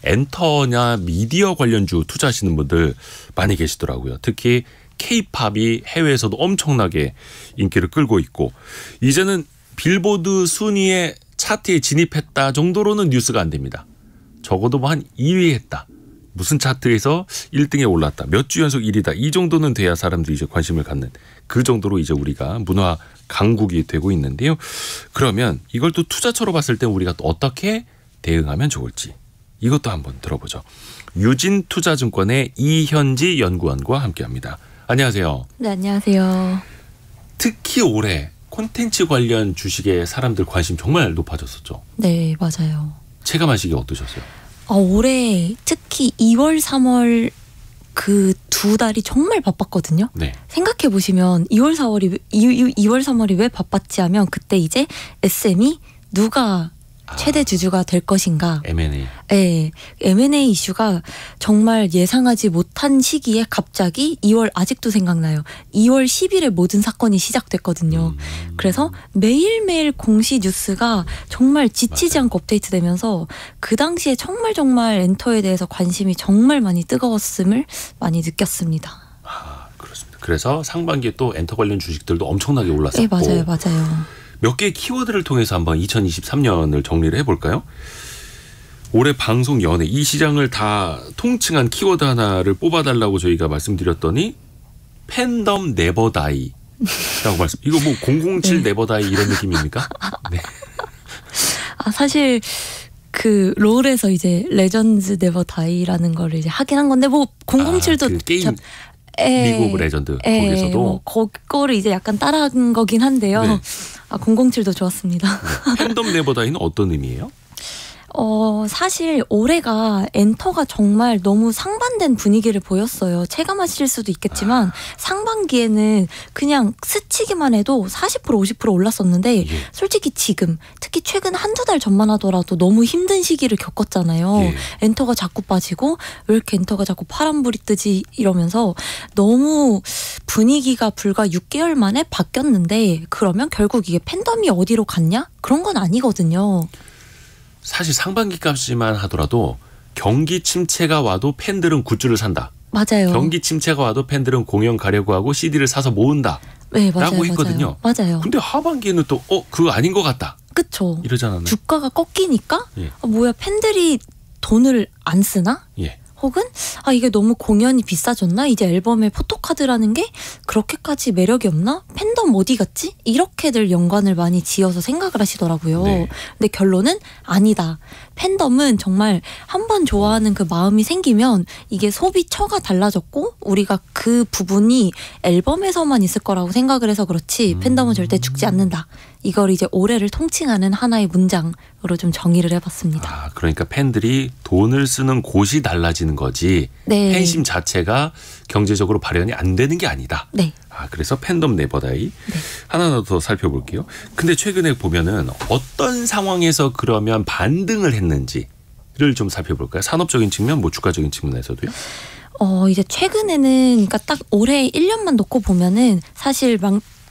엔터나 미디어 관련주 투자하시는 분들 많이 계시더라고요. 특히 K-팝이 해외에서도 엄청나게 인기를 끌고 있고 이제는 빌보드 순위의 차트에 진입했다 정도로는 뉴스가 안 됩니다. 적어도 뭐 한 2위 했다. 무슨 차트에서 1등에 올랐다. 몇 주 연속 1위다. 이 정도는 돼야 사람들이 이제 관심을 갖는 그 정도로 이제 우리가 문화 강국이 되고 있는데요. 그러면 이걸 또 투자처로 봤을 때 우리가 또 어떻게 대응하면 좋을지 이것도 한번 들어보죠. 유진투자증권의 이현지 연구원과 함께합니다. 안녕하세요. 네, 안녕하세요. 특히 올해 콘텐츠 관련 주식에 사람들 관심 정말 높아졌었죠. 네, 맞아요. 체감하시기 어떠셨어요? 올해 특히 2월, 3월 그 두 달이 정말 바빴거든요. 네. 생각해 보시면 2월, 3월이 왜 바빴지 하면 그때 이제 SM이 누가 최대 주주가 될 것인가. M&A. 네, M&A 이슈가 정말 예상하지 못한 시기에 갑자기 2월 아직도 생각나요. 2월 10일에 모든 사건이 시작됐거든요. 그래서 매일매일 공시 뉴스가 정말 지치지 않고 업데이트되면서 그 당시에 정말 엔터에 대해서 관심이 정말 많이 뜨거웠음을 많이 느꼈습니다. 아, 그렇습니다. 그래서 상반기에 또 엔터 관련 주식들도 엄청나게 올랐었고. 네, 맞아요. 몇 개의 키워드를 통해서 한번 2023년을 정리를 해볼까요? 올해 방송 연예 이 시장을 다 통칭한 키워드 하나를 뽑아달라고 저희가 말씀드렸더니 팬덤 네버다이 라고 말씀. 이거 뭐 007 네. 네버다이 이런 느낌입니까? 네. 사실 그 롤에서 이제 레전드 네버다이라는 거를 이제 하긴 한 건데 뭐 007도 그 게임 리그 오브 레전드 거기서도 뭐 그거를 이제 약간 따라한 거긴 한데요. 네. 007도 좋았습니다. 네. 팬덤 네버다이는 어떤 의미예요? 사실 올해가 엔터가 정말 너무 상반된 분위기를 보였어요. 체감하실 수도 있겠지만 상반기에는 그냥 스치기만 해도 40% 50% 올랐었는데 예. 솔직히 지금 특히 최근 한두 달 전만 하더라도 너무 힘든 시기를 겪었잖아요. 예. 엔터가 자꾸 빠지고 왜 이렇게 엔터가 자꾸 파란불이 뜨지 이러면서 너무 분위기가 불과 6개월 만에 바뀌었는데 그러면 결국 이게 팬덤이 어디로 갔냐? 그런 건 아니거든요. 사실 상반기 값이만 하더라도 경기 침체가 와도 팬들은 굿즈를 산다. 맞아요. 경기 침체가 와도 팬들은 공연 가려고 하고 CD를 사서 모은다. 네, 맞아요. 라고 했거든요. 맞아요. 근데 하반기에는 또 그거 아닌 것 같다. 그쵸. 이러지 않았나요? 주가가 꺾이니까 예. 뭐야 팬들이 돈을 안 쓰나? 예. 혹은 이게 너무 공연이 비싸졌나? 이제 앨범에 포토카드라는 게 그렇게까지 매력이 없나? 팬덤 어디 갔지? 이렇게들 연관을 많이 지어서 생각을 하시더라고요. 네. 근데 결론은 아니다. 팬덤은 정말 한번 좋아하는 그 마음이 생기면 이게 소비처가 달라졌고 우리가 그 부분이 앨범에서만 있을 거라고 생각을 해서 그렇지 팬덤은 절대 죽지 않는다. 이걸 이제 올해를 통칭하는 하나의 문장으로 좀 정의를 해봤습니다. 그러니까 팬들이 돈을 쓰는 곳이 달라지는 거지 네. 팬심 자체가 경제적으로 발현이 안 되는 게 아니다. 네. 그래서 팬덤 네버다이. 네. 하나 더 살펴볼게요. 근데 최근에 보면은 어떤 상황에서 그러면 반등을 했는지를 좀 살펴볼까요? 산업적인 측면, 뭐 주가적인 측면에서도요? 이제 최근에는 그러니까 딱 올해 1년만 놓고 보면은 사실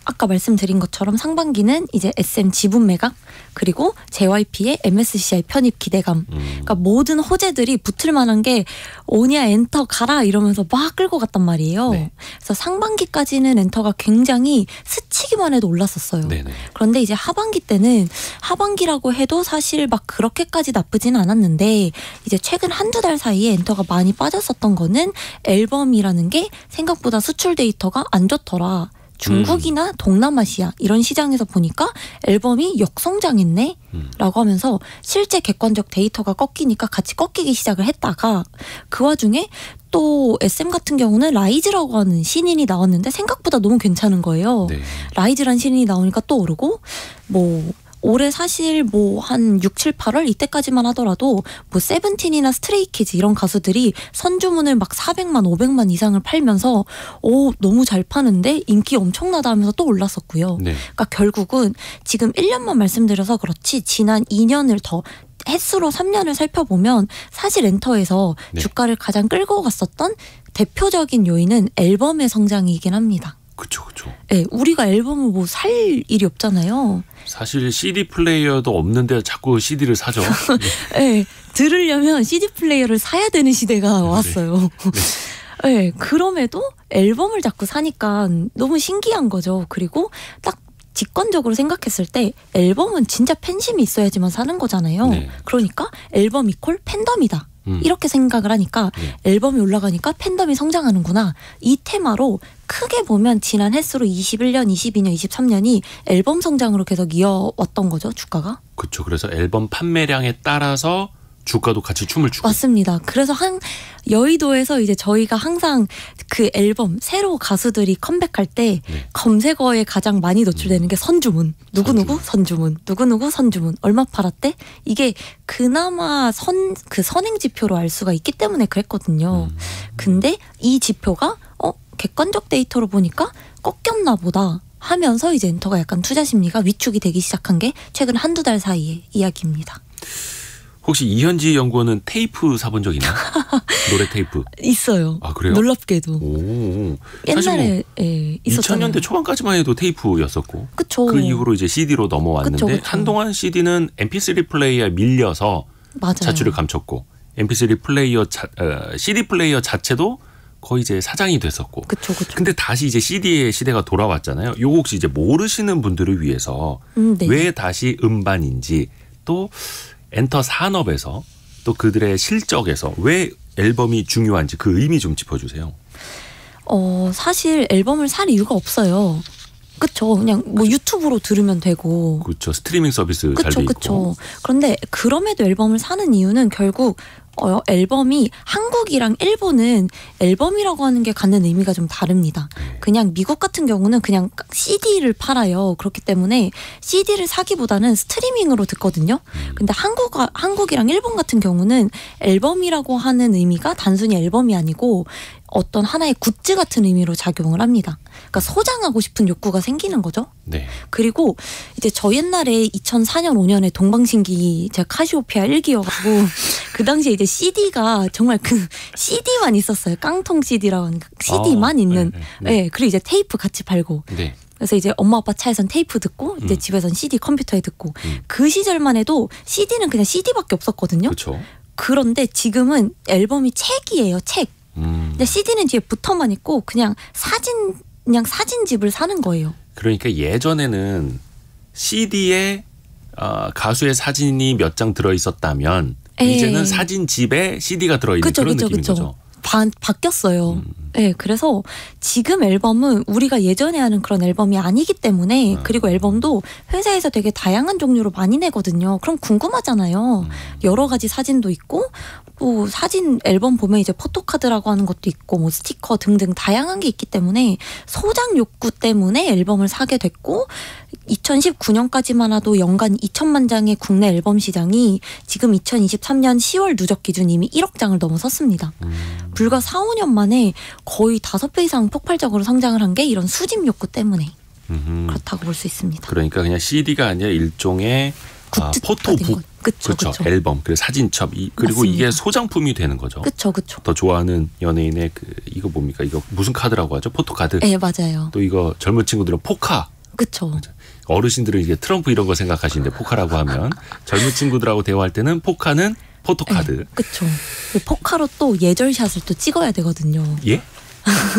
아까 말씀드린 것처럼 상반기는 이제 SM 지분 매각 그리고 JYP의 MSCI 편입 기대감 그러니까 모든 호재들이 붙을 만한 게 오냐 엔터 가라 이러면서 막 끌고 갔단 말이에요. 네. 그래서 상반기까지는 엔터가 굉장히 스치기만 해도 올랐었어요. 네네. 그런데 이제 하반기 때는 하반기라고 해도 사실 막 그렇게까지 나쁘진 않았는데 이제 최근 한두 달 사이에 엔터가 많이 빠졌었던 거는 앨범이라는 게 생각보다 수출 데이터가 안 좋더라. 중국이나 동남아시아 이런 시장에서 보니까 앨범이 역성장했네 라고 하면서 실제 객관적 데이터가 꺾이니까 같이 꺾이기 시작을 했다가 그 와중에 또 SM 같은 경우는 라이즈라고 하는 신인이 나왔는데 생각보다 너무 괜찮은 거예요. 네. 라이즈란 신인이 나오니까 또 오르고 뭐 올해 사실 뭐 한 6, 7, 8월 이때까지만 하더라도 뭐 세븐틴이나 스트레이키즈 이런 가수들이 선주문을 막 400만, 500만 이상을 팔면서 너무 잘 파는데 인기 엄청나다 하면서 또 올랐었고요. 네. 그러니까 결국은 지금 1년만 말씀드려서 그렇지 지난 2년을 더 횟수로 3년을 살펴보면 사실 엔터에서 네. 주가를 가장 끌고 갔었던 대표적인 요인은 앨범의 성장이긴 합니다. 그쵸, 그쵸. 네, 우리가 앨범을 뭐 살 일이 없잖아요. 사실 CD 플레이어도 없는데 자꾸 CD를 사죠. 네, 들으려면 CD 플레이어를 사야 되는 시대가 왔어요. 네, 그럼에도 앨범을 자꾸 사니까 너무 신기한 거죠. 그리고 딱 직관적으로 생각했을 때 앨범은 진짜 팬심이 있어야지만 사는 거잖아요. 네. 그러니까 앨범 이퀄 팬덤이다. 이렇게 생각을 하니까 앨범이 올라가니까 팬덤이 성장하는구나. 이 테마로 크게 보면 지난 횟수로 21년, 22년, 23년이 앨범 성장으로 계속 이어왔던 거죠. 주가가. 그렇죠. 그래서 앨범 판매량에 따라서 주가도 같이 춤을 추고. 맞습니다. 그래서 여의도에서 이제 저희가 항상 그 앨범 새로 가수들이 컴백할 때 검색어에 가장 많이 노출되는 게 선주문. 누구누구 선주문. 누구누구 선주문. 얼마 팔았대? 이게 그나마 그 선행 지표로 알 수가 있기 때문에 그랬거든요. 근데 이 지표가 객관적 데이터로 보니까 꺾였나 보다 하면서 이제 엔터가 약간 투자 심리가 위축이 되기 시작한 게 최근 한두 달 사이의 이야기입니다. 혹시 이현지 연구원은 테이프 사본 적 있나? 노래 테이프. 있어요. 아, 그래요? 놀랍게도. 오. 옛날에 있었잖아요. 2000년대 초반까지만 해도 테이프였었고. 그쵸. 그 이후로 이제 CD로 넘어왔는데 그쵸. 한동안 CD는 MP3 플레이어에 밀려서 맞아요. 자취를 감췄고 MP3 플레이어 CD 플레이어 자체도 거의 이제 사장이 됐었고. 그쵸. 근데 다시 이제 CD의 시대가 돌아왔잖아요. 요거 혹시 이제 모르시는 분들을 위해서 네. 왜 다시 음반인지 또 엔터 산업에서 또 그들의 실적에서 왜 앨범이 중요한지 그 의미 좀 짚어주세요. 사실 앨범을 살 이유가 없어요. 그쵸. 그냥 뭐 유튜브로 들으면 되고. 그렇죠. 스트리밍 서비스 잘 돼 있고. 그쵸. 그런데 그럼에도 앨범을 사는 이유는 결국 앨범이 한국이랑 일본은 앨범이라고 하는 게 갖는 의미가 좀 다릅니다. 그냥 미국 같은 경우는 그냥 CD를 팔아요. 그렇기 때문에 CD를 사기보다는 스트리밍으로 듣거든요. 근데 한국이랑 일본 같은 경우는 앨범이라고 하는 의미가 단순히 앨범이 아니고 어떤 하나의 굿즈 같은 의미로 작용을 합니다. 그러니까 소장하고 싶은 욕구가 생기는 거죠. 네. 그리고 이제 저 옛날에 2004년 5년에 동방신기 제가 카시오페아 1기여가지고 그 당시에 이제 CD가 정말 그 CD만 있었어요. 깡통 CD라고 하는 CD만 있는. 네. 그리고 이제 테이프 같이 팔고. 네. 그래서 이제 엄마 아빠 차에선 테이프 듣고 이제 집에선 CD 컴퓨터에 듣고 그 시절만 해도 CD는 그냥 CD밖에 없었거든요. 그렇죠. 그런데 지금은 앨범이 책이에요. 책. 근데 CD는 뒤에 붙어만 있고 그냥 사진집을 사는 거예요. 그러니까 예전에는 CD에 가수의 사진이 몇 장 들어 있었다면 이제는 사진집에 CD가 들어 있는 그런 느낌인 거죠. 바뀌었어요. 네, 그래서 지금 앨범은 우리가 예전에 하는 그런 앨범이 아니기 때문에 그리고 앨범도 회사에서 되게 다양한 종류로 많이 내거든요. 그럼 궁금하잖아요. 여러 가지 사진도 있고 뭐 사진 앨범 보면 이제 포토카드라고 하는 것도 있고 뭐 스티커 등등 다양한 게 있기 때문에 소장 욕구 때문에 앨범을 사게 됐고 2019년까지만 해도 연간 2천만 장의 국내 앨범 시장이 지금 2023년 10월 누적 기준 이미 1억 장을 넘어섰습니다. 불과 4, 5년 만에 거의 5배 이상 폭발적으로 성장을 한 게 이런 수집 욕구 때문에 그렇다고 볼 수 있습니다. 그러니까 그냥 CD가 아니라 일종의 포토북, 그렇죠. 앨범, 그리고 사진첩, 그리고 맞습니다. 이게 소장품이 되는 거죠. 그렇죠. 더 좋아하는 연예인의 이거 뭡니까? 이거 무슨 카드라고 하죠? 포토카드. 네, 맞아요. 또 이거 젊은 친구들은 포카. 그렇죠. 어르신들은 이게 트럼프 이런 거 생각하시는데 포카라고 하면 젊은 친구들하고 대화할 때는 포카는 포토카드. 네, 그렇죠. 포카로 또 예절샷을 또 찍어야 되거든요. 예?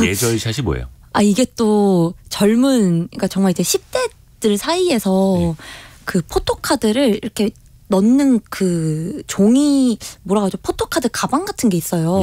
예절샷이 뭐예요? 이게 또 그러니까 정말 이제 10대들 사이에서 그 포토카드를 이렇게 넣는 그 종이 뭐라고 하죠? 포토카드 가방 같은 게 있어요.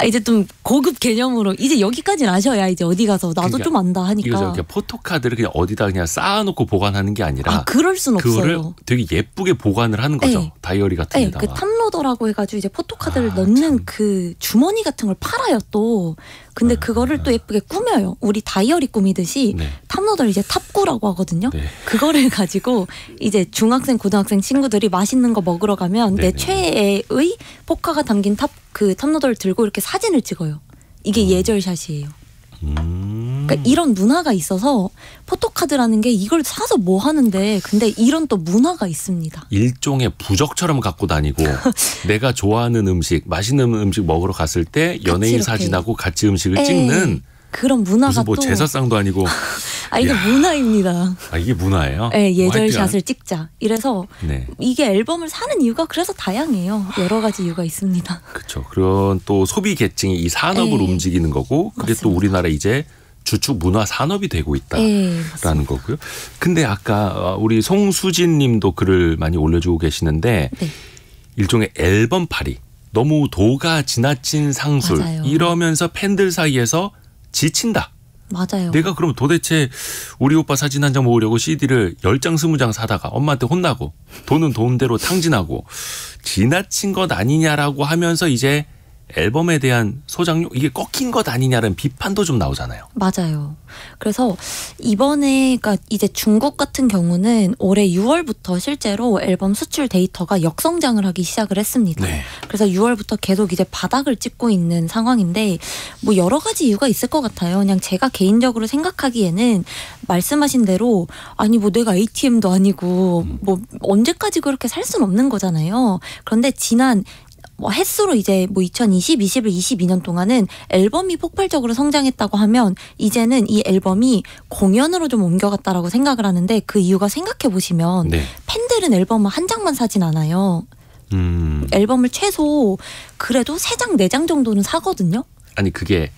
이제 좀 고급 개념으로 이제 여기까지는 아셔야 이제 어디 가서 나도 그러니까, 좀 안다 하니까. 이거 포토카드를 그냥 어디다 그냥 쌓아놓고 보관하는 게 아니라. 그럴 순 그거를 없어요. 되게 예쁘게 보관을 하는 거죠. 네. 다이어리 같은 데다가. 그 탑로더라고 해가지고 이제 포토카드를 넣는 참. 그 주머니 같은 걸 팔아요 또. 근데 그거를 또 예쁘게 꾸며요. 우리 다이어리 꾸미듯이 탑로더를 이제 탑구라고 하거든요. 그거를 가지고 이제 중학생, 고등학생 친구들이 맛있는 거 먹으러 가면 내 최애의 포카가 담긴 탑로더를 들고 이렇게 사진을 찍어요. 이게 예절샷이에요. 그러니까 이런 문화가 있어서 포토카드라는 게 이걸 사서 뭐 하는데 근데 이런 또 문화가 있습니다. 일종의 부적처럼 갖고 다니고 내가 좋아하는 음식, 맛있는 음식 먹으러 갔을 때 연예인 사진하고 같이 음식을 찍는 그런 문화가 무슨 뭐 또 제사상도 아니고. 이게 이야. 문화입니다. 이게 문화예요? 네, 예절샷을 하여튼. 찍자. 이래서 네. 이게 앨범을 사는 이유가 그래서 다양해요. 여러 가지 이유가 있습니다. 그렇죠. 그런 또 소비 계층이 이 산업을 네. 움직이는 거고 그게 또 맞습니다. 우리나라 이제 주축 문화 산업이 되고 있다라는 네, 거고요. 근데 아까 우리 송수진 님도 글을 많이 올려주고 계시는데 네. 일종의 앨범 팔이 너무 도가 지나친 상술 맞아요. 이러면서 팬들 사이에서 지친다. 맞아요. 내가 그럼 도대체 우리 오빠 사진 한 장 모으려고 CD를 10장 20장 사다가 엄마한테 혼나고 돈은 돈대로 탕진하고 지나친 것 아니냐라고 하면서 이제 앨범에 대한 소장료 이게 꺾인 것 아니냐라는 비판도 좀 나오잖아요. 맞아요. 그래서 이번에 그러니까 이제 중국 같은 경우는 올해 6월부터 실제로 앨범 수출 데이터가 역성장을 하기 시작을 했습니다. 네. 그래서 6월부터 계속 이제 바닥을 찍고 있는 상황인데 뭐 여러 가지 이유가 있을 것 같아요. 그냥 제가 개인적으로 생각하기에는 말씀하신 대로 아니 뭐 내가 ATM도 아니고 뭐 언제까지 그렇게 살 수는 없는 거잖아요. 그런데 지난 뭐 횟수로 이제 뭐 2020, 21, 22년 동안은 앨범이 폭발적으로 성장했다고 하면 이제는 이 앨범이 공연으로 좀 옮겨갔다라고 생각을 하는데 그 이유가 생각해 보시면 네. 팬들은 앨범을 한 장만 사진 않아요. 앨범을 최소 그래도 3장, 4장 정도는 사거든요. 아니 그게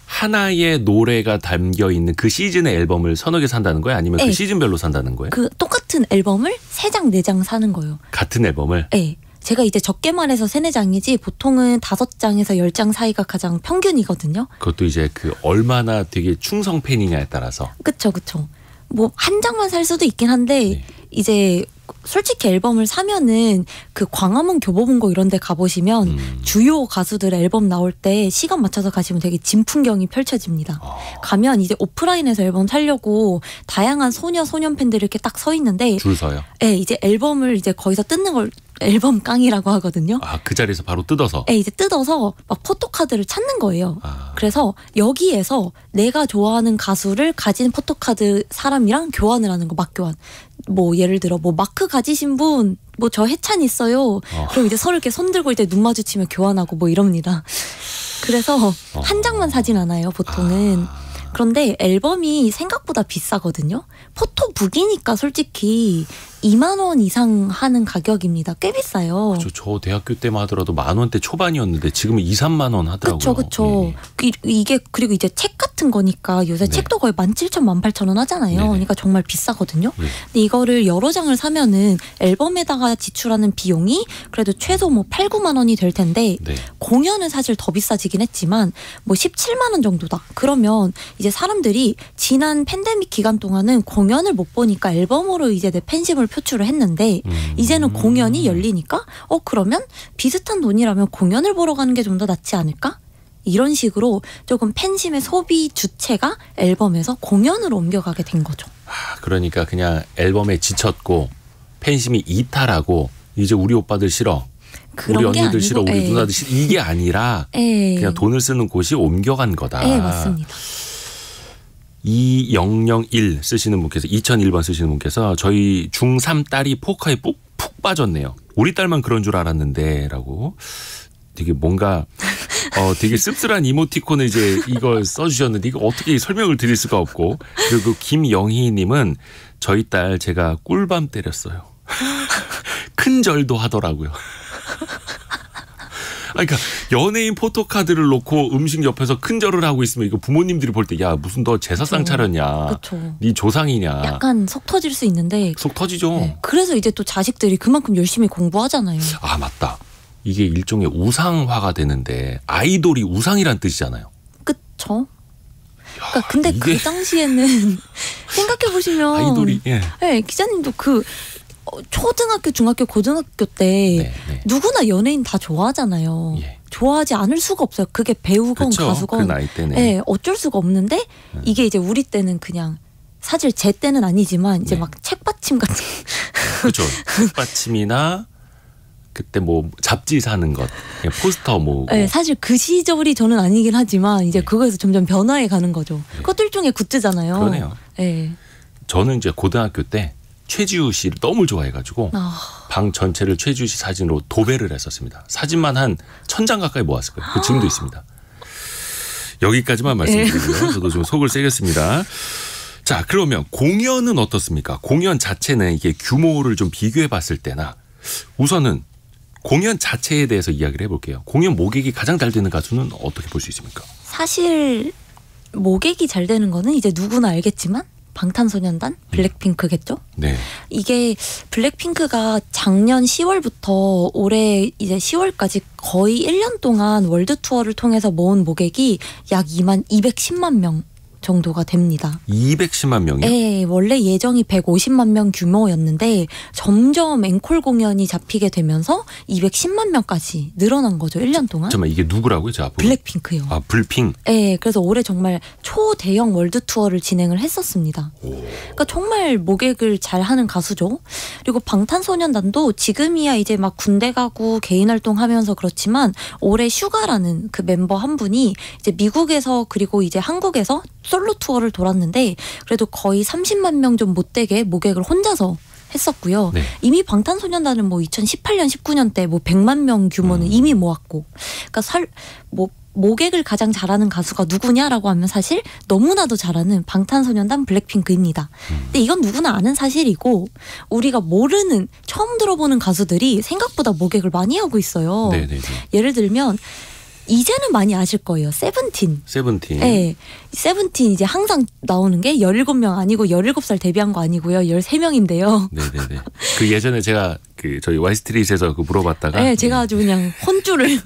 하나의 노래가 담겨 있는 그 시즌의 앨범을 서너 개 산다는 거예요? 아니면 그 네. 시즌별로 산다는 거예요? 그 똑같은 앨범을 3장, 4장 사는 거예요. 같은 앨범을? 네. 제가 이제 적게 말해서 3, 4장이지 보통은 5장에서 10장 사이가 가장 평균이거든요. 그것도 이제 그 얼마나 되게 충성 팬이냐에 따라서. 그쵸. 뭐 한 장만 살 수도 있긴 한데 네. 이제 솔직히 앨범을 사면은 그 광화문 교보문고 이런 데 가보시면 주요 가수들 앨범 나올 때 시간 맞춰서 가시면 되게 진풍경이 펼쳐집니다. 가면 이제 오프라인에서 앨범 사려고 다양한 소녀, 소년 팬들이 이렇게 딱 서 있는데 줄 서요? 네, 이제 앨범을 이제 거기서 뜯는 걸 앨범 깡이라고 하거든요. 그 자리에서 바로 뜯어서? 네, 이제 뜯어서 막 포토카드를 찾는 거예요. 아. 그래서 여기에서 내가 좋아하는 가수를 가진 포토카드 사람이랑 교환을 하는 거, 막교환. 뭐 예를 들어 뭐 마크 가지신 분 뭐 저 해찬 있어요. 그럼 이제 서로 이렇게 손 들고 이제 눈 마주치면 교환하고 뭐 이럽니다. 그래서 한 장만 사진 않아요, 보통은. 그런데 앨범이 생각보다 비싸거든요. 포토북이니까 솔직히 2만 원 이상 하는 가격입니다. 꽤 비싸요. 저 대학교 때만 하더라도 10,000원대 초반이었는데 지금은 2, 3만 원 하더라고요. 그렇죠. 이게 그리고 이제 책 같은 거니까 요새 네. 책도 거의 17,000, 18,000원 하잖아요. 네네. 그러니까 정말 비싸거든요. 네. 근데 이거를 여러 장을 사면은 앨범에다가 지출하는 비용이 그래도 최소 뭐 8, 9만 원이 될 텐데 네. 공연은 사실 더 비싸지긴 했지만 뭐 17만 원 정도다. 그러면 이제 사람들이 지난 팬데믹 기간 동안은 공연을 못 보니까 앨범으로 이제 내 팬심을 표출을 했는데 이제는 공연이 열리니까 그러면 비슷한 돈이라면 공연을 보러 가는 게 좀 더 낫지 않을까? 이런 식으로 조금 팬심의 소비 주체가 앨범에서 공연으로 옮겨가게 된 거죠. 그러니까 그냥 앨범에 지쳤고 팬심이 이탈하고 이제 우리 오빠들 싫어. 그런 우리 게 언니들 아니고, 싫어. 우리 누나들 싫어. 이게 아니라 그냥 돈을 쓰는 곳이 옮겨간 거다. 네, 맞습니다. 2001 쓰시는 분께서 2001번 쓰시는 분께서 저희 중3 딸이 포커에 푹 빠졌네요. 우리 딸만 그런 줄 알았는데 라고 되게 뭔가 되게 씁쓸한 이모티콘을 이제 이걸 써주셨는데 이거 어떻게 설명을 드릴 수가 없고 그리고 김영희 님은 저희 딸 제가 꿀밤 때렸어요. 큰 절도 하더라고요. 그러니까 연예인 포토카드를 놓고 음식 옆에서 큰 절을 하고 있으면 이거 부모님들이 볼 때 야 무슨 너 제사상 차렸냐. 그쵸. 네 조상이냐. 약간 속 터질 수 있는데 속 터지죠. 네. 그래서 이제 또 자식들이 그만큼 열심히 공부하잖아요. 아 맞다. 이게 일종의 우상화가 되는데 아이돌이 우상이란 뜻이잖아요. 그쵸? 그러니까 근데 이게- 그 당시에는 생각해 보시면 아이돌이 네, 기자님도 그 초등학교, 중학교, 고등학교 때 네, 네. 누구나 연예인 다 좋아하잖아요. 예. 좋아하지 않을 수가 없어요. 그게 배우건 그쵸? 가수건. 그 나이 때는. 네, 어쩔 수가 없는데 이게 이제 우리 때는 그냥 사실 제 때는 아니지만 이제 네. 막 책받침 같은 그렇죠. 책받침이나 그때 뭐 잡지 사는 것, 포스터 모으고. 네, 사실 그 시절이 저는 아니긴 하지만 이제 네. 그거에서 점점 변화해 가는 거죠. 그것도 일종의 굿즈잖아요. 그러네요. 네. 저는 이제 고등학교 때 최지우 씨를 너무 좋아해가지고 방 전체를 최지우 씨 사진으로 도배를 했었습니다. 사진만 한 1,000장 가까이 모았을 거예요. 그 지금도 있습니다. 여기까지만 말씀드리고요. 저도 좀 속을 새겼습니다. 자, 그러면 공연은 어떻습니까? 공연 자체는 이게 규모를 좀 비교해 봤을 때나 우선은 공연 자체에 대해서 이야기를 해볼게요. 공연 모객이 가장 잘 되는 가수는 어떻게 볼 수 있습니까? 사실 모객이 잘 되는 거는 이제 누구나 알겠지만 방탄소년단, 블랙핑크겠죠? 네. 이게 블랙핑크가 작년 10월부터 올해 이제 10월까지 거의 1년 동안 월드 투어를 통해서 모은 모객이 약 210만 명 정도가 됩니다. 210만 명이요? 네, 원래 예정이 150만 명 규모였는데 점점 앵콜 공연이 잡히게 되면서 210만 명까지 늘어난 거죠. 1년 동안. 잠깐만, 이게 누구라고요? 저 앞으로? 블랙핑크요. 아, 블핑. 네, 그래서 올해 정말 초대형 월드 투어를 진행을 했었습니다. 그러니까 정말 모객을 잘하는 가수죠. 그리고 방탄소년단도 지금이야 이제 막 군대 가고 개인 활동하면서 그렇지만 올해 슈가라는 그 멤버 한 분이 이제 미국에서 그리고 이제 한국에서 솔로 투어를 돌았는데 그래도 거의 30만 명 좀 못되게 모객을 혼자서 했었고요. 네. 이미 방탄소년단은 뭐 2018년, 19년 때 뭐 100만 명 규모는 이미 모았고, 그러니까 모객을 가장 잘하는 가수가 누구냐라고 하면 사실 너무나도 잘하는 방탄소년단 블랙핑크입니다. 근데 이건 누구나 아는 사실이고 우리가 모르는 처음 들어보는 가수들이 생각보다 모객을 많이 하고 있어요. 네네네. 예를 들면 이제는 많이 아실 거예요. 세븐틴. 네. 세븐틴 이제 항상 나오는 게 17명 아니고 17살 데뷔한 거 아니고요. 13명인데요. 네네네. 그 예전에 제가 그 저희 와이스트릿에서 그 물어봤다가. 네, 제가 아주 그냥 혼쭐을.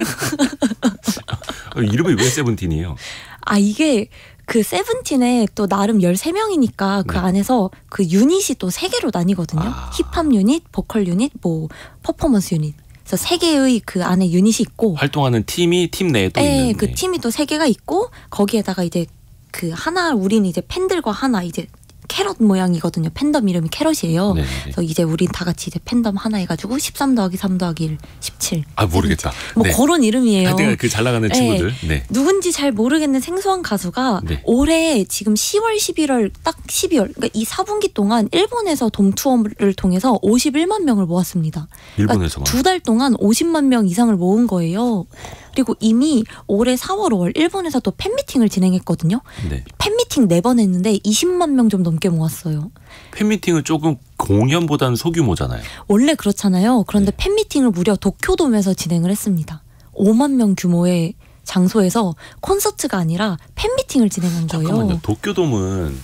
이름이 왜 세븐틴이에요? 아, 이게 그 세븐틴에 또 나름 13명이니까 그 네. 안에서 그 유닛이 또 3개로 나뉘거든요. 힙합 유닛, 보컬 유닛, 뭐 퍼포먼스 유닛. 그래서 3개의 그 안에 유닛이 있고 활동하는 팀이 팀 내에 또 네, 있는. 그 팀이 또 3개가 있고 거기에다가 이제 그 하나 우리는 이제 팬들과 하나 이제 캐럿 모양이거든요. 팬덤 이름이 캐럿이에요. 네네네. 그래서 이제 우린 다 같이 이제 팬덤 하나 해가지고 13 더하기 3 더하기 1, 17. 아, 모르겠다. 뭐 네. 그런 이름이에요. 하여튼 그 잘 나가는 친구들. 네. 누군지 잘 모르겠는 생소한 가수가 네. 올해 지금 10월, 11월 딱 12월 그러니까 이 4분기 동안 일본에서 돔 투어를 통해서 51만 명을 모았습니다. 일본에서만. 그러니까 2달 동안 50만 명 이상을 모은 거예요. 그리고 이미 올해 4월, 5월 일본에서 또 팬미팅을 진행했거든요. 네. 팬미팅 4번 했는데 20만 명 좀 넘게 모았어요. 팬미팅은 조금 공연보다는 소규모잖아요. 원래 그렇잖아요. 그런데 네. 팬미팅을 무려 도쿄돔에서 진행을 했습니다. 5만 명 규모의 장소에서 콘서트가 아니라 팬미팅을 진행한 거예요. 잠깐만요. 도쿄돔은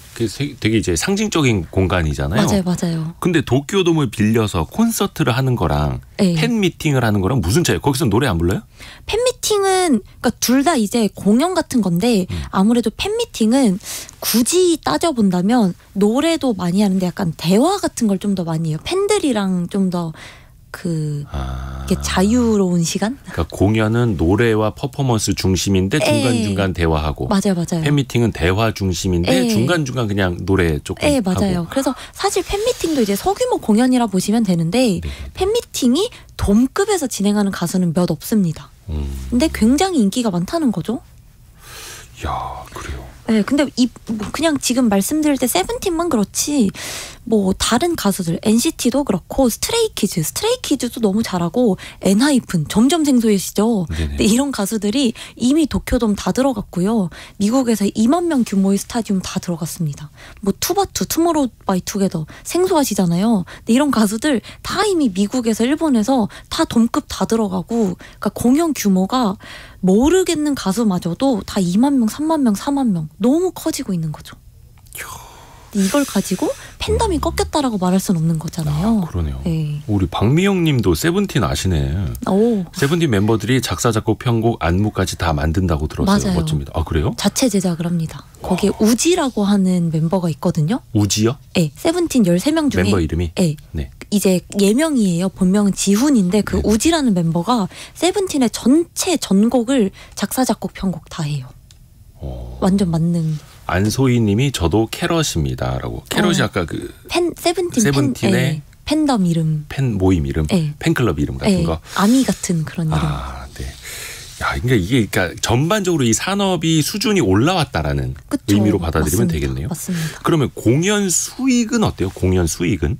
되게 이제 상징적인 공간이잖아요. 맞아요, 맞아요. 근데 도쿄돔을 빌려서 콘서트를 하는 거랑 네. 팬미팅을 하는 거랑 무슨 차이예요? 거기서 노래 안 불러요? 팬미팅은 그러니까 둘 다 이제 공연 같은 건데 아무래도 팬미팅은 굳이 따져본다면 노래도 많이 하는데 약간 대화 같은 걸 좀 더 많이 해요. 팬들이랑 좀 더 이렇게 자유로운 시간? 그러니까 공연은 노래와 퍼포먼스 중심인데 중간중간 대화하고. 맞아요, 맞아요. 팬미팅은 대화 중심인데 중간중간 그냥 노래 조금 네, 맞아요. 하고. 그래서 사실 팬미팅도 이제 소규모 공연이라 보시면 되는데 네. 팬미팅이 돔급에서 진행하는 가수는 몇 없습니다. 근데 굉장히 인기가 많다는 거죠. 야, 그래요. 네, 근데 뭐 그냥 지금 말씀드릴 때 세븐틴만 그렇지 뭐 다른 가수들 NCT도 그렇고 스트레이키즈도 너무 잘하고 엔하이픈 점점 생소해지죠. 네네. 근데 이런 가수들이 이미 도쿄돔 다 들어갔고요. 미국에서 2만 명 규모의 스타디움 다 들어갔습니다. 뭐 투바투, 투모로우바이투게더 생소하시잖아요. 근데 이런 가수들 다 이미 미국에서 일본에서 다 돔급 다 들어가고 그러니까 공연 규모가 모르겠는 가수마저도 다 2만 명, 3만 명, 4만 명 너무 커지고 있는 거죠. 이걸 가지고 팬덤이 꺾였다라고 말할 수는 없는 거잖아요. 그러네요. 네. 우리 박미영 님도 세븐틴 아시네. 오. 세븐틴 멤버들이 작사, 작곡, 편곡, 안무까지 다 만든다고 들었어요. 맞아요. 멋집니다. 아, 그래요? 자체 제작을 합니다. 거기에 우지라고 하는 멤버가 있거든요. 우지요? 네. 세븐틴 13명 중에 멤버 이름이? 네. 네. 이제 예명이에요. 본명은 지훈인데 그 우지라는 멤버가 세븐틴의 전체 전곡을 작사, 작곡, 편곡 다 해요. 완전 만능. 안소희 님이 저도 캐럿입니다라고. 캐럿이 아까 그 세븐틴의 팬덤 이름. 팬 모임 이름, 네. 팬클럽 이름 같은 네. 거. 아미 같은 그런 이름. 아, 네. 야, 그러니까 전반적으로 이 산업이 수준이 올라왔다라는 그쵸. 의미로 받아들이면 맞습니다. 되겠네요. 맞습니다. 그러면 공연 수익은 어때요? 공연 수익은?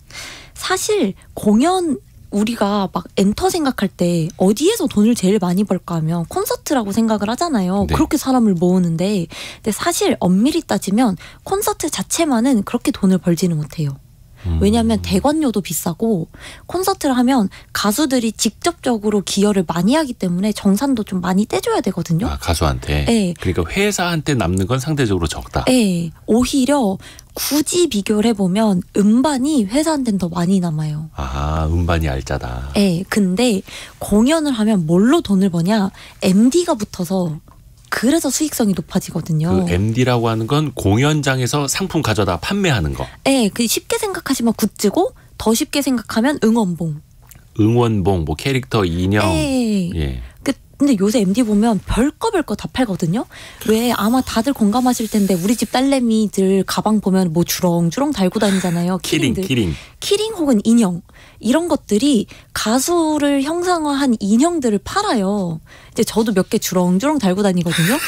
사실 공연 우리가 막 엔터 생각할 때 어디에서 돈을 제일 많이 벌까 하면 콘서트라고 생각을 하잖아요. 네. 그렇게 사람을 모으는데 근데 사실 엄밀히 따지면 콘서트 자체만은 그렇게 돈을 벌지는 못해요. 왜냐하면 대관료도 비싸고 콘서트를 하면 가수들이 직접적으로 기여를 많이 하기 때문에 정산도 좀 많이 떼줘야 되거든요. 아, 가수한테. 네. 그러니까 회사한테 남는 건 상대적으로 적다. 네. 오히려 굳이 비교를 해보면 음반이 회사한테는 더 많이 남아요. 아, 음반이 알짜다. 네. 근데 공연을 하면 뭘로 돈을 버냐? MD가 붙어서 그래서 수익성이 높아지거든요. 그 MD라고 하는 건 공연장에서 상품 가져다 판매하는 거. 네, 그 쉽게 생각하시면 굿즈고 더 쉽게 생각하면 응원봉. 응원봉, 뭐 캐릭터 인형. 네. 예. 근데 요새 MD 보면 별거 다 팔거든요. 왜 아마 다들 공감하실 텐데 우리 집 딸내미들 가방 보면 뭐 주렁주렁 달고 다니잖아요. 키링들. 키링 혹은 인형. 이런 것들이 가수를 형상화한 인형들을 팔아요. 이제 저도 몇 개 주렁주렁 달고 다니거든요.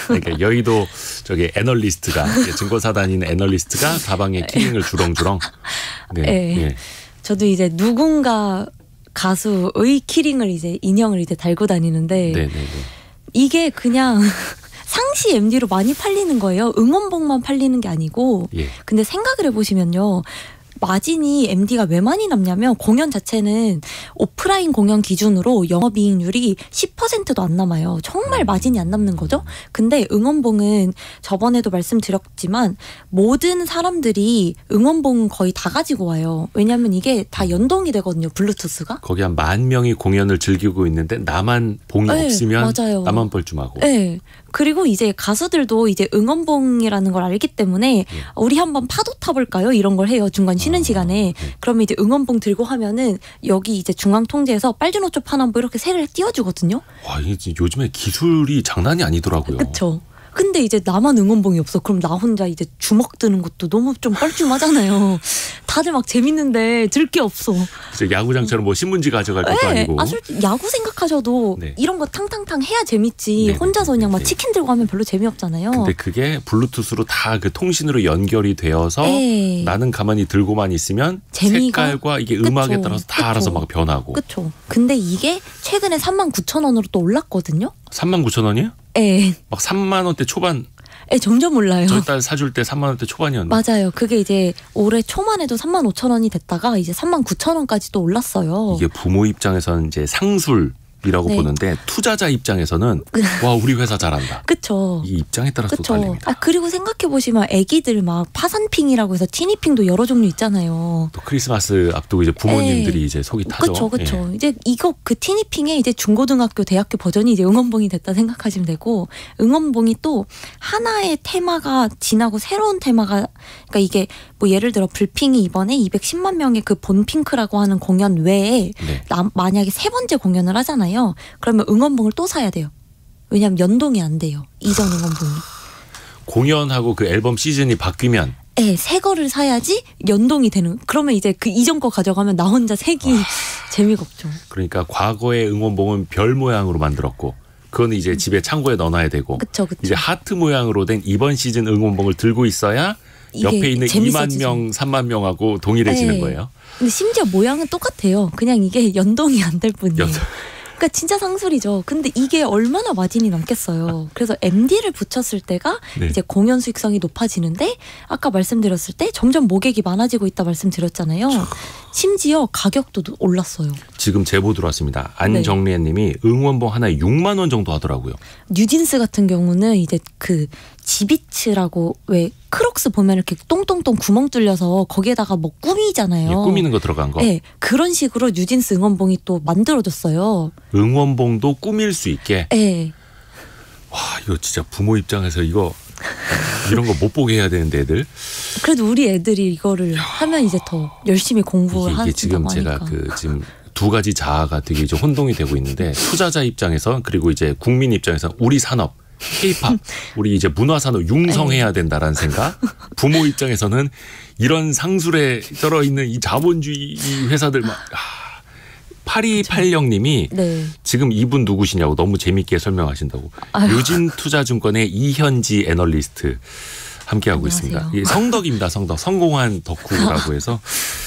그러니까 여의도 저기 애널리스트가 증권사 다니는 애널리스트가 가방에 키링을 주렁주렁. 네. 네. 예. 저도 이제 누군가 가수의 키링을 이제 인형을 이제 달고 다니는데 네네네. 이게 그냥 상시 MD로 많이 팔리는 거예요. 응원봉만 팔리는 게 아니고. 예. 근데 생각을 해보시면요. 마진이 MD가 왜 많이 남냐면 공연 자체는 오프라인 공연 기준으로 영업이익률이 10%도 안 남아요. 정말 마진이 안 남는 거죠. 근데 응원봉은 저번에도 말씀드렸지만 모든 사람들이 응원봉 거의 다 가지고 와요. 왜냐하면 이게 다 연동이 되거든요. 블루투스가. 거기 한 10,000명이 공연을 즐기고 있는데 나만 봉이 네, 없으면 맞아요. 나만 뻘쭘하고. 네. 그리고 이제 가수들도 이제 응원봉이라는 걸 알기 때문에 우리 한번 파도 타볼까요? 이런 걸 해요. 중간 쉬는 시간에. 그러면 이제 응원봉 들고 하면은 여기 이제 중앙 통제에서 빨주노초 파남보 이렇게 색을 띄워주거든요. 와, 이게 요즘에 기술이 장난이 아니더라고요. 그렇죠. 근데 이제 나만 응원봉이 없어. 그럼 나 혼자 이제 주먹 드는 것도 너무 좀 뻘쭘하잖아요. 다들 막 재밌는데 들 게 없어. 그래서 야구장처럼 뭐 신문지 가져갈 것도 네. 아니고. 아, 솔직히 야구 생각하셔도 네. 이런 거 탕탕탕 해야 재밌지. 네, 혼자서 네, 그냥 네, 막 네. 치킨 들고 하면 별로 재미없잖아요. 근데 그게 블루투스로 다 그 통신으로 연결이 되어서 네. 나는 가만히 들고만 있으면 재미가- 색깔과 이게 그쵸. 음악에 따라서 다 그쵸. 알아서 막 변하고. 그쵸. 근데 이게 최근에 39,000원으로 또 올랐거든요. 39,000원이요? 예. 막 3만 원대 초반. 예, 점점 올라요. 저희 딸 사줄 때 3만 원대 초반이었는데. 맞아요. 그게 이제 올해 초만 해도 35,000원이 됐다가 이제 39,000원까지 또 올랐어요. 이게 부모 입장에서는 이제 상술이라고 네. 보는데 투자자 입장에서는 와, 우리 회사 잘한다. 그쵸. 이 입장에 따라서 또 그쵸. 달립니다. 아, 그리고 생각해보시면 애기들 막 파산핑이라고 해서 티니핑도 여러 종류 있잖아요. 또 크리스마스 앞두고 이제 부모님들이 네. 이제 속이 타죠. 그쵸. 예. 이제 이거 그 티니핑의 이제 중고등학교, 대학교 버전이 이제 응원봉이 됐다 생각하시면 되고, 응원봉이 또 하나의 테마가 지나고 새로운 테마가, 그러니까 이게 뭐 예를 들어 불핑이 이번에 210만 명의 그 본핑크라고 하는 공연 외에 네. 만약에 세 번째 공연을 하잖아요. 그러면 응원봉을 또 사야 돼요. 왜냐하면 연동이 안 돼요. 이전 응원봉이. 공연하고 그 앨범 시즌이 바뀌면 네, 새 거를 사야지 연동이 되는. 그러면 이제 그 이전 거 가져가면 나 혼자 색이 재미가 없죠. 그러니까 과거의 응원봉은 별 모양으로 만들었고 그건 이제 집에 창고에 넣어놔야 되고 그쵸. 이제 하트 모양으로 된 이번 시즌 응원봉을 들고 있어야 이게 옆에 있는 2만 재밌어지죠. 명, 3만 명하고 동일해지는 네. 거예요. 근데 심지어 모양은 똑같아요. 그냥 이게 연동이 안 될 뿐이에요. 연동. 그러니까 진짜 상술이죠. 근데 이게 얼마나 마진이 남겠어요. 그래서 MD를 붙였을 때가 네. 이제 공연 수익성이 높아지는데 아까 말씀드렸을 때 점점 모객이 많아지고 있다 말씀드렸잖아요. 심지어 가격도 올랐어요. 지금 제보 들어왔습니다. 네. 안정리애 님이 응원봉 하나에 6만 원 정도 하더라고요. 뉴진스 같은 경우는 이제 그 지비츠라고 왜 크록스 보면 이렇게 똥똥똥 구멍 뚫려서 거기에다가 뭐 꾸미잖아요. 예, 꾸미는 거 들어간 거. 네, 그런 식으로 뉴진스 응원봉이 또 만들어졌어요. 응원봉도 꾸밀 수 있게. 네. 와, 이거 진짜 부모 입장에서 이거 이런 거 못 보게 해야 되는데 애들. 그래도 우리 애들이 이거를 하면 이제 더 열심히 공부를 이게 지금 한다고 제가 하니까. 그 지금 두 가지 자아가 되게 이제 혼동이 되고 있는데 투자자 입장에서 그리고 이제 국민 입장에서 우리 산업 K-팝 우리 이제 문화산업 융성해야 된다라는 생각. 부모 입장에서는 이런 상술에 떨어 있는 이 자본주의 회사들 막 8280님이 네. 지금 이분 누구시냐고 너무 재밌게 설명하신다고. 아유. 유진투자증권의 이현지 애널리스트 함께하고 안녕하세요. 있습니다. 예, 성덕입니다. 성덕. 성공한 덕후라고 해서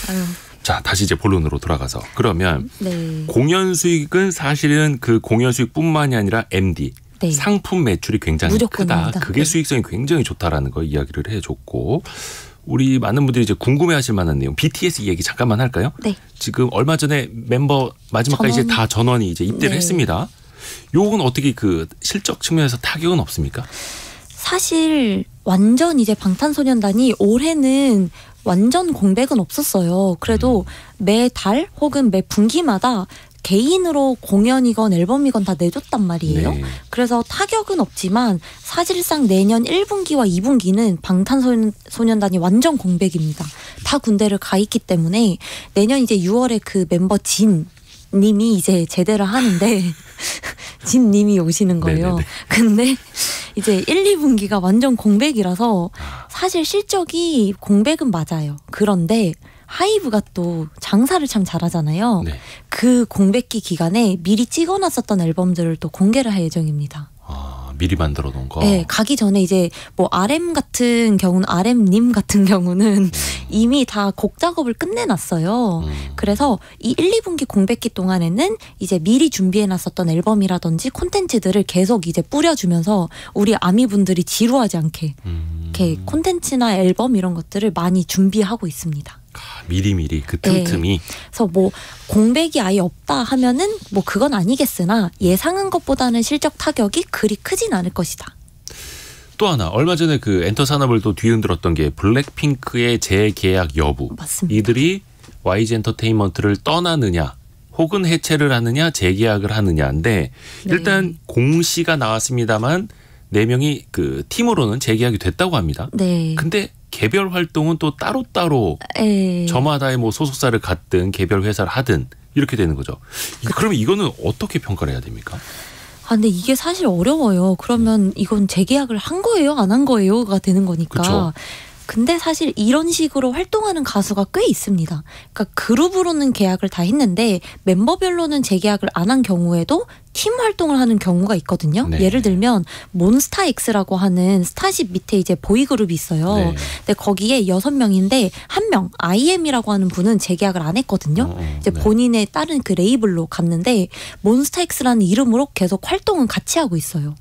아유, 자, 다시 이제 본론으로 돌아가서 그러면 네. 공연 수익은 사실은 그 공연 수익뿐만이 아니라 MD 네. 상품 매출이 굉장히 무조건입니다. 크다. 그게 네. 수익성이 굉장히 좋다라는 거 이야기를 해줬고 우리 많은 분들이 이제 궁금해하실 만한 내용 BTS 얘기 잠깐만 할까요? 네. 지금 얼마 전에 멤버 마지막까지 이제 다 전원이 이제 입대를 네. 했습니다. 요건 어떻게 그 실적 측면에서 타격은 없습니까? 사실 완전 이제 방탄소년단이 올해는 완전 공백은 없었어요. 그래도 매달 혹은 매 분기마다 개인으로 공연이건 앨범이건 다 내줬단 말이에요. 네. 그래서 타격은 없지만 사실상 내년 1분기와 2분기는 방탄소년단이 완전 공백입니다. 다 군대를 가 있기 때문에 내년 이제 6월에 그 멤버 진 님이 이제 제대를 하는데 진 님이 오시는 거예요. 네네네. 근데 이제 1, 2분기가 완전 공백이라서 사실 실적이 공백은 맞아요. 그런데 하이브가 또 장사를 참 잘하잖아요. 네. 그 공백기 기간에 미리 찍어놨었던 앨범들을 또 공개를 할 예정입니다. 미리 만들어 놓은 거. 네, 가기 전에 이제 뭐 RM 같은 경우는 RM님 같은 경우는 이미 다 곡 작업을 끝내놨어요. 그래서 이 1, 2분기 공백기 동안에는 이제 미리 준비해놨었던 앨범이라든지 콘텐츠들을 계속 이제 뿌려주면서 우리 아미분들이 지루하지 않게 이렇게 콘텐츠나 앨범 이런 것들을 많이 준비하고 있습니다. 미리미리 그 틈틈이. 그래서 뭐 공백이 아예 없다 하면은 뭐 그건 아니겠으나 예상한 것보다는 실적 타격이 그리 크진 않을 것이다. 또 하나 얼마 전에 그 엔터 산업을 또 뒤흔들었던 게 블랙핑크의 재계약 여부. 맞습니다. 이들이 YG 엔터테인먼트를 떠나느냐 혹은 해체를 하느냐 재계약을 하느냐인데 네. 일단 공시가 나왔습니다만 4명이 그 팀으로는 재계약이 됐다고 합니다. 네. 근데 개별 활동은 또 따로따로 저마다의 뭐 소속사를 갖든 개별 회사를 하든 이렇게 되는 거죠. 그러면 이거는 어떻게 평가를 해야 됩니까? 아, 근데 이게 사실 어려워요. 그러면 이건 재계약을 한 거예요? 안 한 거예요?가 되는 거니까. 그쵸. 근데 사실 이런 식으로 활동하는 가수가 꽤 있습니다. 그러니까 그룹으로는 계약을 다 했는데 멤버별로는 재계약을 안 한 경우에도 팀 활동을 하는 경우가 있거든요. 네. 예를 들면 몬스타엑스라고 하는 스타쉽 밑에 이제 보이그룹이 있어요. 네. 근데 거기에 6명인데 한 명 IM이라고 하는 분은 재계약을 안 했거든요. 이제 네. 본인의 다른 그 레이블로 갔는데 몬스타엑스라는 이름으로 계속 활동은 같이 하고 있어요.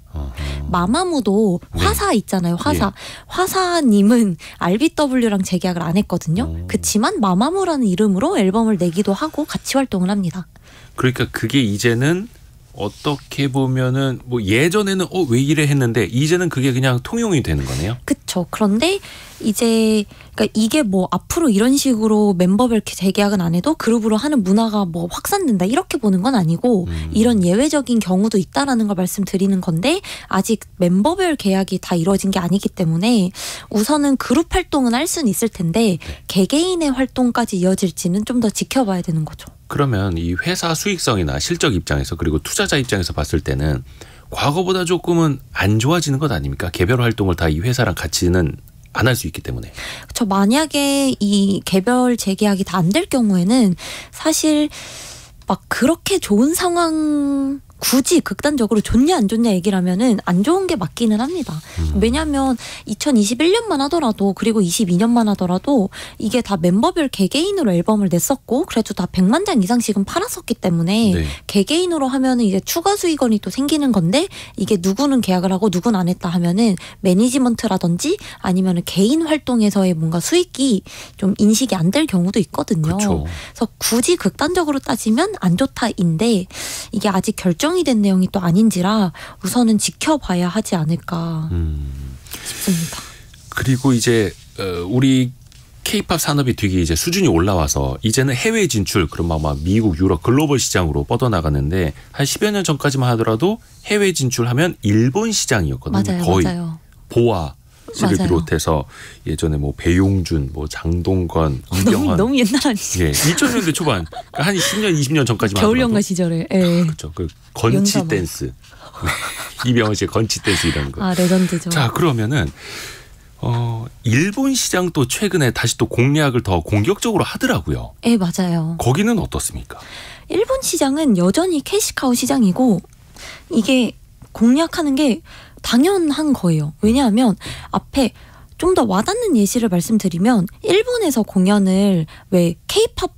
마마무도 화사 있잖아요. 화사. 예. 화사님은 RBW랑 재계약을 안 했거든요. 그치만 마마무라는 이름으로 앨범을 내기도 하고 같이 활동을 합니다. 그러니까 그게 이제는 어떻게 보면은 뭐 예전에는 왜 이래 했는데 이제는 그게 그냥 통용이 되는 거네요. 그쵸. 그런데 이제 그러니까 이게 뭐 앞으로 이런 식으로 멤버별 재계약은 안 해도 그룹으로 하는 문화가 뭐 확산된다 이렇게 보는 건 아니고 이런 예외적인 경우도 있다라는 걸 말씀드리는 건데 아직 멤버별 계약이 다 이루어진 게 아니기 때문에 우선은 그룹 활동은 할 수는 있을 텐데 개개인의 활동까지 이어질지는 좀 더 지켜봐야 되는 거죠. 그러면 이 회사 수익성이나 실적 입장에서 그리고 투자자 입장에서 봤을 때는 과거보다 조금은 안 좋아지는 것 아닙니까? 개별 활동을 다 이 회사랑 같이는 안 할 수 있기 때문에. 그렇죠. 만약에 이 개별 재계약이 다 안 될 경우에는 사실 막 그렇게 좋은 상황 굳이 극단적으로 좋냐 안 좋냐 얘기를 하면은 안 좋은 게 맞기는 합니다. 왜냐하면 2021년만 하더라도 그리고 22년만 하더라도 이게 다 멤버별 개개인으로 앨범을 냈었고 그래도 다 100만 장 이상씩은 팔았었기 때문에 네. 개개인으로 하면은 이제 추가 수익원이 또 생기는 건데 이게 누구는 계약을 하고 누구는 안 했다 하면은 매니지먼트라든지 아니면은 개인 활동에서의 뭔가 수익이 좀 인식이 안 될 경우도 있거든요. 그쵸. 그래서 굳이 극단적으로 따지면 안 좋다인데 이게 아직 결정이 된 내용이 또 아닌지라 우선은 지켜봐야 하지 않을까 싶습니다. 그리고 이제 우리 K-팝 산업이 되게 이제 수준이 올라와서 이제는 해외 진출 그런 막 미국, 유럽 글로벌 시장으로 뻗어나가는데 한 10여 년 전까지만 하더라도 해외 진출하면 일본 시장이었거든요. 맞아요, 거의 맞아요. 보아 씨를 맞아요. 비롯해서 예전에 뭐 배용준, 뭐 장동건, 이병헌 너무 옛날 아니지? 예, 2000년대 초반 그러니까 한 10년, 20년 전까지만 겨울연가 하더라도 시절에. 그렇죠. 그 건치 연가만. 댄스 이병헌 씨의 건치 댄스 이런 거. 아 레전드죠. 자 그러면은 일본 시장 또 최근에 다시 또 공략을 더 공격적으로 하더라고요. 네 맞아요. 거기는 어떻습니까? 일본 시장은 여전히 캐시카우 시장이고 이게 공략하는 게 당연한 거예요. 왜냐하면 앞에 좀 더 와닿는 예시를 말씀드리면 일본에서 공연을 왜 K-팝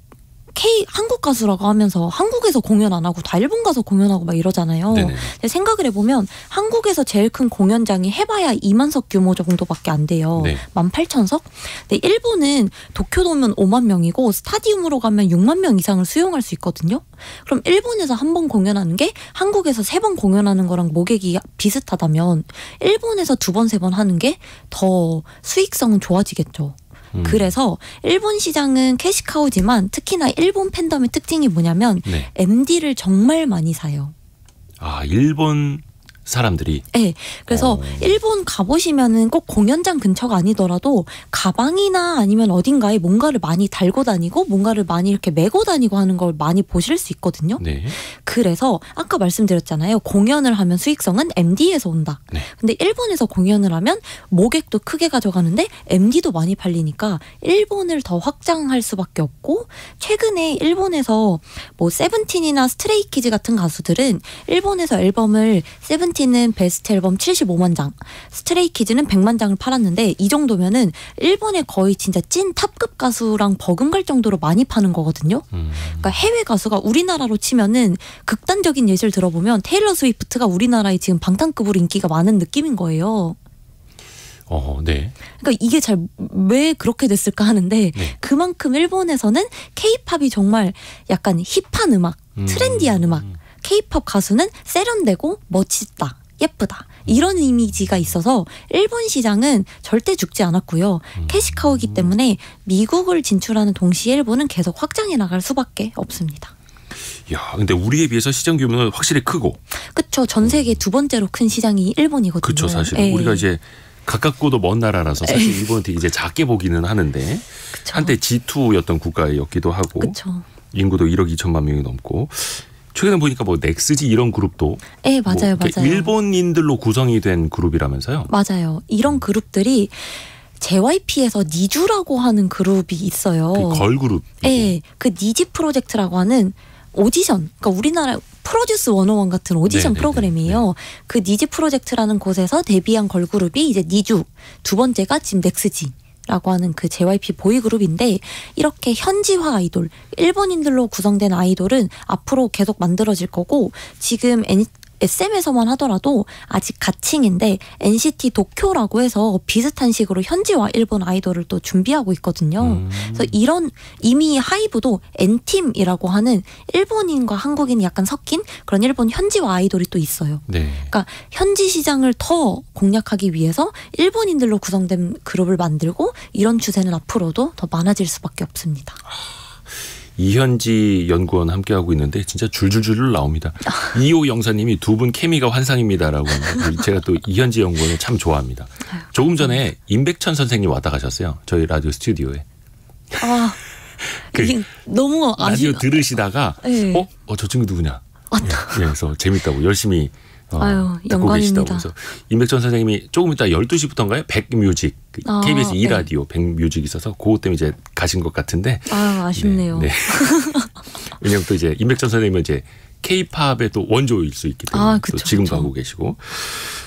한국 가수라고 하면서 한국에서 공연 안 하고 다 일본 가서 공연하고 막 이러잖아요. 네네. 근데 생각을 해보면 한국에서 제일 큰 공연장이 해봐야 2만석 규모 정도밖에 안 돼요. 네. 18,000석? 근데 일본은 도쿄도면 5만 명이고 스타디움으로 가면 6만 명 이상을 수용할 수 있거든요. 그럼 일본에서 한 번 공연하는 게 한국에서 3번 공연하는 거랑 모객이 비슷하다면 일본에서 2번, 3번 하는 게 더 수익성은 좋아지겠죠. 그래서 일본 시장은 캐시카우지만 특히나 일본 팬덤의 특징이 뭐냐면 네. MD를 정말 많이 사요. 아, 일본 사람들이. 네. 그래서 일본 가보시면은 꼭 공연장 근처가 아니더라도 가방이나 아니면 어딘가에 뭔가를 많이 달고 다니고 뭔가를 많이 이렇게 메고 다니고 하는 걸 많이 보실 수 있거든요. 네. 그래서 아까 말씀드렸잖아요. 공연을 하면 수익성은 MD에서 온다. 네. 근데 일본에서 공연을 하면 모객도 크게 가져가는데 MD도 많이 팔리니까 일본을 더 확장할 수밖에 없고 최근에 일본에서 뭐 세븐틴이나 스트레이키즈 같은 가수들은 일본에서 앨범을 세븐틴은 베스트 앨범 75만 장, 스트레이키즈는 100만 장을 팔았는데 이 정도면은 일본의 거의 진짜 찐 탑급 가수랑 버금갈 정도로 많이 파는 거거든요. 그러니까 해외 가수가 우리나라로 치면은 극단적인 예시를 들어보면 테일러 스위프트가 우리나라에 지금 방탄급으로 인기가 많은 느낌인 거예요. 네. 그러니까 이게 왜 그렇게 됐을까 하는데 네. 그만큼 일본에서는 케이팝이 정말 약간 힙한 음악, 트렌디한 음악, 케이팝 가수는 세련되고 멋있다, 예쁘다 이런 이미지가 있어서 일본 시장은 절대 죽지 않았고요. 캐시카우기 때문에 미국을 진출하는 동시에 일본은 계속 확장해 나갈 수밖에 없습니다. 야, 근데 우리에 비해서 시장 규모는 확실히 크고. 그렇죠. 전 세계 두 번째로 큰 시장이 일본이거든요. 그렇죠, 사실. 네. 우리가 이제 가깝고도 먼 나라라서 사실 에이. 일본한테 이제 작게 보기는 하는데 그쵸. 한때 G2였던 국가였기도 하고 그렇죠. 인구도 1억 2천만 명이 넘고 최근에 보니까 뭐 넥스지 이런 그룹도 네, 맞아요, 뭐 맞아요. 일본인들로 구성이 된 그룹이라면서요? 맞아요. 이런 그룹들이 JYP에서 니주라고 하는 그룹이 있어요. 그 걸그룹. 네, 그 니지 프로젝트라고 하는 오디션, 그러니까 우리나라 프로듀스 101 같은 오디션 네네네. 프로그램이에요. 그 니지 프로젝트라는 곳에서 데뷔한 걸그룹이 이제 니주, 두 번째가 지금 넥스지라고 하는 그 JYP 보이그룹인데 이렇게 현지화 아이돌, 일본인들로 구성된 아이돌은 앞으로 계속 만들어질 거고 지금 SM에서만 하더라도 아직 가칭인데 NCT 도쿄라고 해서 비슷한 식으로 현지화 일본 아이돌을 또 준비하고 있거든요. 그래서 이런 이미 하이브도 N팀이라고 하는 일본인과 한국인이 약간 섞인 그런 일본 현지화 아이돌이 또 있어요. 네. 그러니까 현지 시장을 더 공략하기 위해서 일본인들로 구성된 그룹을 만들고 이런 추세는 앞으로도 더 많아질 수밖에 없습니다. 이현지 연구원 함께하고 있는데 진짜 줄줄줄 나옵니다. 이호 영사님이 두 분 케미가 환상입니다라고 하는데 제가 또 이현지 연구원을 참 좋아합니다. 조금 전에 임백천 선생님 왔다 가셨어요. 저희 라디오 스튜디오에. 아, 이게 너무 라디오 들으시다가 네. 저 친구 누구냐. 그래서 재밌다고 열심히 아유, 듣고 계시다고. 영광입니다. 그래서 임백천 선생님이 조금 이따 12시부터인가요? 백뮤직 KBS 네. 2라디오 백뮤직 있어서 그것 때문에 이제 가신 것 같은데. 아쉽네요. 네. 왜냐하면 또 이제 임백천 선생님은 이제 K-팝의 또 원조일 수 있기 때문에 그쵸, 또 지금도 그쵸. 하고 계시고.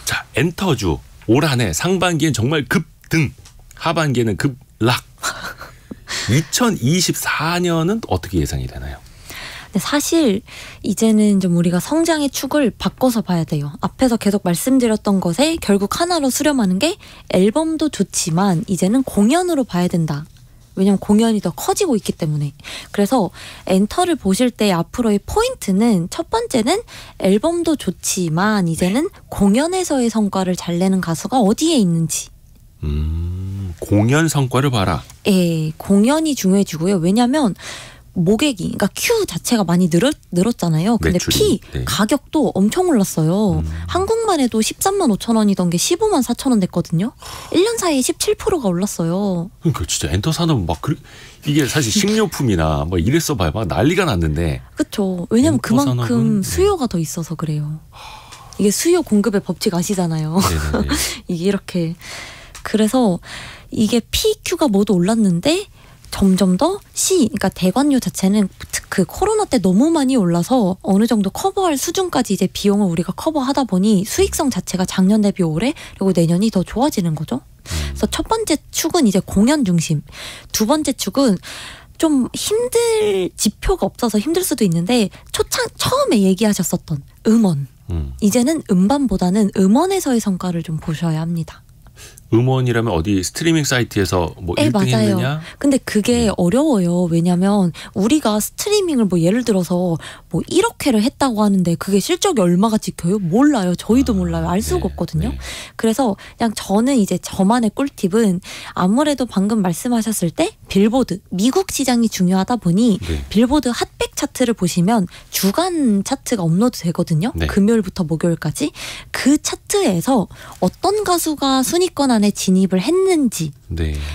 자, 엔터주 올 한해 상반기엔 정말 급등, 하반기에는 급락. 2024년은 어떻게 예상이 되나요? 근데 사실 이제는 좀 우리가 성장의 축을 바꿔서 봐야 돼요. 앞에서 계속 말씀드렸던 것에 결국 하나로 수렴하는 게 앨범도 좋지만 이제는 공연으로 봐야 된다. 왜냐면 공연이 더 커지고 있기 때문에. 그래서 엔터를 보실 때 앞으로의 포인트는 첫 번째는 앨범도 좋지만 이제는 공연에서의 성과를 잘 내는 가수가 어디에 있는지. 공연 성과를 봐라. 예, 공연이 중요해지고요. 왜냐면 모객이, 그러니까 큐 자체가 많이 늘었잖아요. 근데 매출이, 네. 가격도 엄청 올랐어요. 한국만 해도 13만 5천 원이던 게 15만 4천 원 됐거든요. 1년 사이에 17%가 올랐어요. 그러니까 진짜 엔터 산업은 막 이게 사실 식료품이나 뭐 이랬어 봐야 막 난리가 났는데. 그렇죠. 왜냐면 엔터 산업은, 그만큼 네. 수요가 더 있어서 그래요. 이게 수요 공급의 법칙 아시잖아요. 네네네. 이게 이렇게. 그래서 이게 PQ가 모두 올랐는데 점점 더 그러니까 대관료 자체는 그 코로나 때 너무 많이 올라서 어느 정도 커버할 수준까지 이제 비용을 우리가 커버하다 보니 수익성 자체가 작년 대비 올해 그리고 내년이 더 좋아지는 거죠. 그래서 첫 번째 축은 이제 공연 중심. 두 번째 축은 좀 힘들 지표가 없어서 힘들 수도 있는데 처음에 얘기하셨었던 음원. 이제는 음반보다는 음원에서의 성과를 좀 보셔야 합니다. 음원이라면 어디 스트리밍 사이트에서 뭐 1등 맞아요. 했느냐? 근데 그게 어려워요. 왜냐면 우리가 스트리밍을 뭐 예를 들어서 뭐 1억 회를 했다고 하는데 그게 실적이 얼마가 찍혀요? 몰라요. 저희도 몰라요. 알 수가 없거든요. 그래서 그냥 저는 이제 저만의 꿀팁은 아무래도 방금 말씀하셨을 때 빌보드, 미국 시장이 중요하다 보니 빌보드 핫백 차트를 보시면 주간 차트가 업로드 되거든요. 금요일부터 목요일까지. 그 차트에서 어떤 가수가 순위권 안에 진입을 했는지.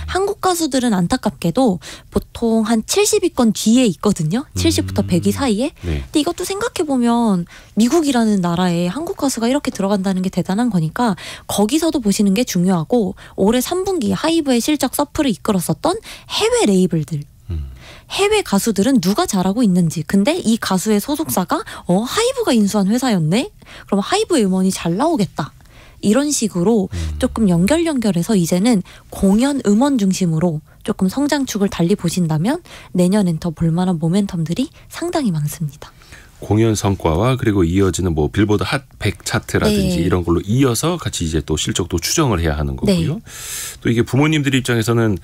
한국 가수들은 안타깝게도 보통 한 70위권 뒤에 있거든요. 70부터 100위 사이에. 근데 이것도 생각해보면 미국이라는 나라에 한국 가수가 이렇게 들어간다는 게 대단한 거니까 거기서도 보시는 게 중요하고 올해 3분기 하이브의 실적 서프를 이끌었었던 해외 레이블들. 해외 가수들은 누가 잘하고 있는지. 근데 이 가수의 소속사가 하이브가 인수한 회사였네? 그럼 하이브의 음원이 잘 나오겠다. 이런 식으로 조금 연결해서 이제는 공연 음원 중심으로 조금 성장축을 달리 보신다면 내년엔 더 볼만한 모멘텀들이 상당히 많습니다. 공연 성과와 그리고 이어지는 뭐 빌보드 핫 100 차트라든지 이런 걸로 이어서 같이 이제 또 실적도 추정을 해야 하는 거고요. 또 이게 부모님들 입장에서는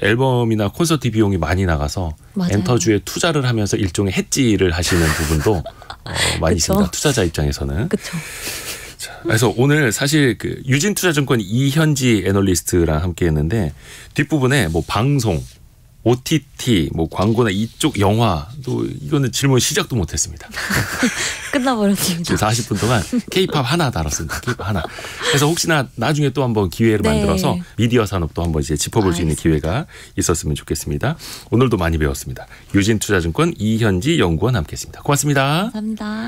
앨범이나 콘서트 비용이 많이 나가서 엔터주에 투자를 하면서 일종의 해지를 하시는 부분도 많이 있습니다. 투자자 입장에서는. 그렇죠. 그래서 오늘 사실 그 유진투자증권 이현지 애널리스트랑 함께했는데 뒷부분에 뭐 방송, OTT, 뭐 광고나 이쪽 영화도 이거는 질문 시작도 못했습니다. 끝나버렸습니다. 40분 동안 K-팝 하나 다뤘습니다. K-팝 하나. 그래서 혹시나 나중에 또 한번 기회를 만들어서 미디어 산업도 한번 이제 짚어볼 수 있는 기회가 있었으면 좋겠습니다. 오늘도 많이 배웠습니다. 유진투자증권 이현지 연구원 함께했습니다. 고맙습니다. 감사합니다.